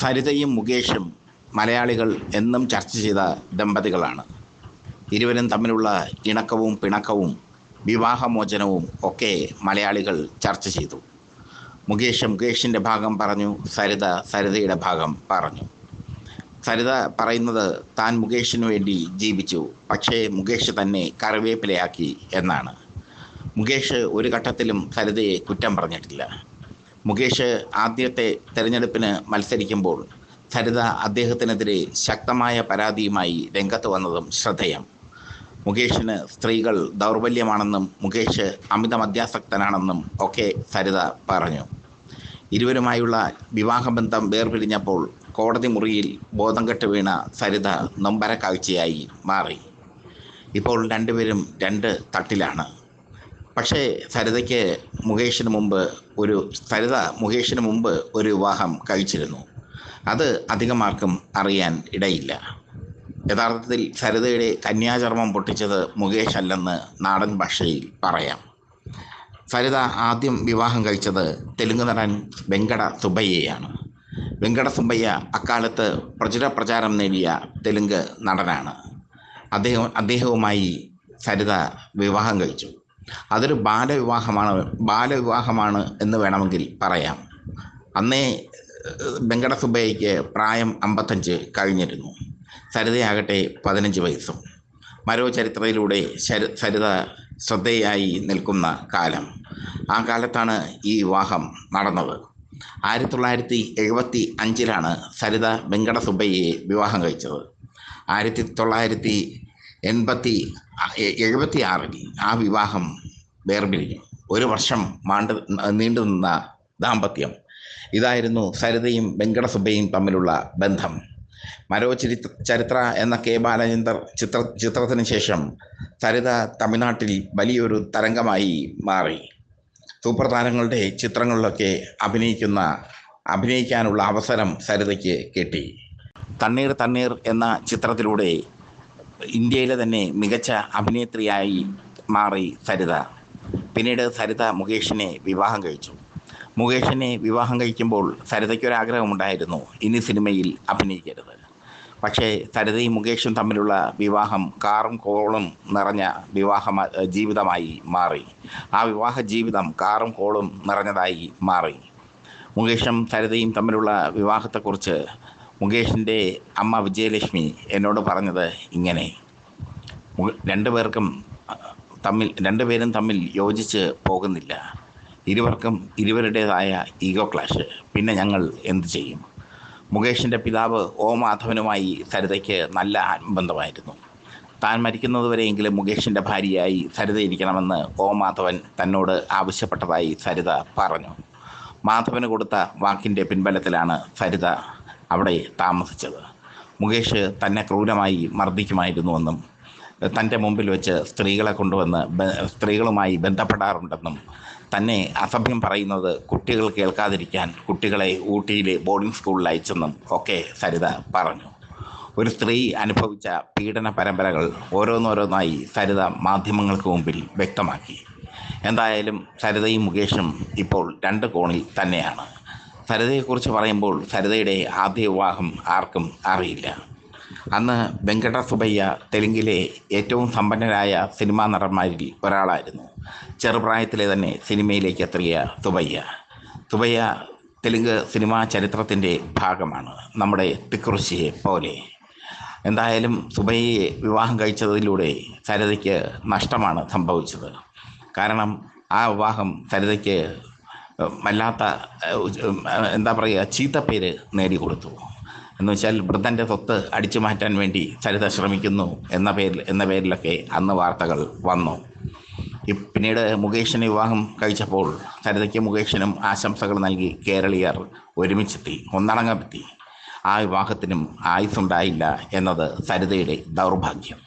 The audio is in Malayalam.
സരിതയും മുകേഷും മലയാളികൾ എന്നും ചർച്ച ചെയ്ത ദമ്പതികളാണ്. ഇരുവരും തമ്മിലുള്ള ഇണക്കവും പിണക്കവും വിവാഹമോചനവും ഒക്കെ മലയാളികൾ ചർച്ച ചെയ്തു. മുകേഷിൻ്റെ ഭാഗം പറഞ്ഞു, സരിതയുടെ ഭാഗം പറഞ്ഞു. സരിത പറയുന്നത് താൻ മുകേഷിനു വേണ്ടി ജീവിച്ചു, പക്ഷേ മുകേഷ് തന്നെ കറിവേപ്പിലയാക്കി എന്നാണ്. മുകേഷ് ഒരു ഘട്ടത്തിലും സരിതയെ കുറ്റം പറഞ്ഞിട്ടില്ല. മുകേഷ് ആദ്യത്തെ തെരഞ്ഞെടുപ്പിന് മത്സരിക്കുമ്പോൾ സരിത അദ്ദേഹത്തിനെതിരെ ശക്തമായ പരാതിയുമായി രംഗത്ത് വന്നതും ശ്രദ്ധേയം. മുകേഷിന് സ്ത്രീകൾ ദൗർബല്യമാണെന്നും മുകേഷ് അമിത മദ്യാസക്തനാണെന്നും ഒക്കെ സരിത പറഞ്ഞു. ഇരുവരുമായുള്ള വിവാഹബന്ധം വേർപിരിഞ്ഞപ്പോൾ കോടതി മുറിയിൽ ബോധം കെട്ട് വീണ സരിത നൊമ്പര കാഴ്ചയായി മാറി. ഇപ്പോൾ രണ്ടുപേരും രണ്ട് തട്ടിലാണ്. പക്ഷേ സരിത മുകേഷിന് മുമ്പ് ഒരു വിവാഹം കഴിച്ചിരുന്നു. അത് അധികമാർക്കും അറിയാൻ ഇടയില്ല. യഥാർത്ഥത്തിൽ സരിതയുടെ കന്യാചർമ്മം പൊട്ടിച്ചത് മുകേഷ് അല്ലെന്ന് നാടൻ ഭാഷയിൽ പറയാം. സരിത ആദ്യം വിവാഹം കഴിച്ചത് തെലുങ്ക് നടൻ വെങ്കട സുബ്ബയ്യയാണ്. വെങ്കട സുബ്ബയ്യ അക്കാലത്ത് പ്രചാരം നേടിയ തെലുങ്ക് നടനാണ്. അദ്ദേഹവുമായി സരിത വിവാഹം കഴിച്ചു. അതൊരു ബാലവിവാഹമാണ് എന്ന് വേണമെങ്കിൽ പറയാം. അന്നേ വെങ്കട സുബ്ബയ്യയ്ക്ക് പ്രായം 55 കഴിഞ്ഞിരുന്നു. സരിതയാകട്ടെ 15 വയസ്സും. ചരിത്രത്തിലൂടെ സരിത ശ്രദ്ധേയായി നിൽക്കുന്ന കാലം. ആ കാലത്താണ് ഈ വിവാഹം നടന്നത്. 1975 സരിത വെങ്കട സുബ്ബയ്യയെ വിവാഹം കഴിച്ചത്. 1976 ആ വിവാഹം വേർപിരിഞ്ഞു. 1 വർഷം നീണ്ടുനിന്ന ദാമ്പത്യം. ഇതായിരുന്നു സരിതയും വെങ്കട സുബ്ബയ്യയും തമ്മിലുള്ള ബന്ധം. ചരിത്ര എന്ന കെ ബാലചന്ദർ ചിത്രത്തിന് ശേഷം സരിത തമിഴ്നാട്ടിൽ വലിയൊരു തരംഗമായി മാറി. സൂപ്പർ താരങ്ങളുടെ ചിത്രങ്ങളിലൊക്കെ അഭിനയിക്കാനുള്ള അവസരം സരിതയ്ക്ക് കിട്ടി. തണ്ണീർ എന്ന ചിത്രത്തിലൂടെ ഇന്ത്യയിലെ തന്നെ മികച്ച അഭിനേത്രിയായി മാറി സരിത. പിന്നീട് സരിത മുകേഷിനെ വിവാഹം കഴിച്ചു. മുകേഷിനെ വിവാഹം കഴിക്കുമ്പോൾ സരിതയ്ക്കൊരാഗ്രഹമുണ്ടായിരുന്നു, ഇനി സിനിമയിൽ അഭിനയിക്കരുത്. പക്ഷേ സരിതയും മുകേഷും തമ്മിലുള്ള വിവാഹം കാറും കോളും നിറഞ്ഞ ജീവിതമായി മാറി. ആ വിവാഹ ജീവിതം കാറും കോളും നിറഞ്ഞതായി മാറി. മുകേഷും സരിതയും തമ്മിലുള്ള വിവാഹത്തെക്കുറിച്ച് മുകേഷിൻ്റെ അമ്മ വിജയലക്ഷ്മി എന്നോട് പറഞ്ഞത് ഇങ്ങനെ: രണ്ടുപേരും തമ്മിൽ യോജിച്ച് പോകുന്നില്ല. ഇരുവർക്കും ഇരുവരുടേതായ ഈഗോ ക്ലാഷ്. പിന്നെ ഞങ്ങൾ എന്തു ചെയ്യും? മുകേഷിൻ്റെ പിതാവ് ഒ മാധവനുമായി സരിതയ്ക്ക് നല്ല ആത്മബന്ധമായിരുന്നു. താൻ മരിക്കുന്നതുവരെയെങ്കിലും മുകേഷിൻ്റെ ഭാര്യയായി സരിത ഇരിക്കണമെന്ന് ഒ മാധവൻ തന്നോട് ആവശ്യപ്പെട്ടതായി സരിത പറഞ്ഞു. മാധവന് കൊടുത്ത വാക്കിൻ്റെ പിൻബലത്തിലാണ് സരിത അവിടെ താമസിച്ചത്. മുകേഷ് തന്നെ ക്രൂരമായി മർദ്ദിക്കുമായിരുന്നുവെന്നും തൻ്റെ മുമ്പിൽ വെച്ച് സ്ത്രീകളുമായി ബന്ധപ്പെടാറുണ്ടെന്നും തന്നെ അസഭ്യം പറയുന്നത് കുട്ടികൾ കേൾക്കാതിരിക്കാൻ കുട്ടികളെ ഊട്ടിയിലെ ബോർഡിംഗ് സ്കൂളിൽ അയച്ചെന്നും ഒക്കെ സരിത പറഞ്ഞു. ഒരു സ്ത്രീ അനുഭവിച്ച പീഡന പരമ്പരകൾ ഓരോന്നോരോന്നായി സരിത മാധ്യമങ്ങൾക്ക് മുമ്പിൽ വ്യക്തമാക്കി. എന്തായാലും സരിതയും മുകേഷും ഇപ്പോൾ രണ്ട് കോണിൽ തന്നെയാണ്. സരിതയെക്കുറിച്ച് പറയുമ്പോൾ സരിതയുടെ ആദ്യ വിവാഹം ആർക്കും അറിയില്ല. അന്ന് വെങ്കട സുബ്ബയ്യ തെലുങ്കിലെ ഏറ്റവും സമ്പന്നരായ സിനിമാ നടന്മാരിൽ ഒരാളായിരുന്നു. ചെറുപ്രായത്തിലെ തന്നെ സിനിമയിലേക്ക് എത്തിയ സുബ്ബയ്യ തെലുങ്ക് സിനിമാ ചരിത്രത്തിൻ്റെ ഭാഗമാണ്, നമ്മുടെ തിക്കുറിശ്ശിയെ പോലെ. എന്തായാലും സുബ്ബയ്യയെ വിവാഹം കഴിച്ചതിലൂടെ സരിതയ്ക്ക് നഷ്ടമാണ് സംഭവിച്ചത്. കാരണം ആ വിവാഹം സരിതയ്ക്ക് വല്ലാത്ത ചീത്തപ്പേര് നേടിക്കൊടുത്തു. എന്നുവെച്ചാൽ വൃദ്ധൻ്റെ സ്വത്ത് അടിച്ചു മാറ്റാൻ വേണ്ടി സരിത ശ്രമിക്കുന്നു എന്ന പേരിലൊക്കെ അന്ന് വാർത്തകൾ വന്നു. പിന്നീട് മുകേഷിനെ വിവാഹം കഴിച്ചപ്പോൾ സരിതയ്ക്കും മുകേഷിനും ആശംസകൾ നൽകി കേരളീയർ ഒരുമിച്ചെത്തി, ഒന്നടങ്കമെത്തി. ആ വിവാഹത്തിനും ആയുസ്സുണ്ടായില്ല എന്നത് സരിതയുടെ ദൗർഭാഗ്യം.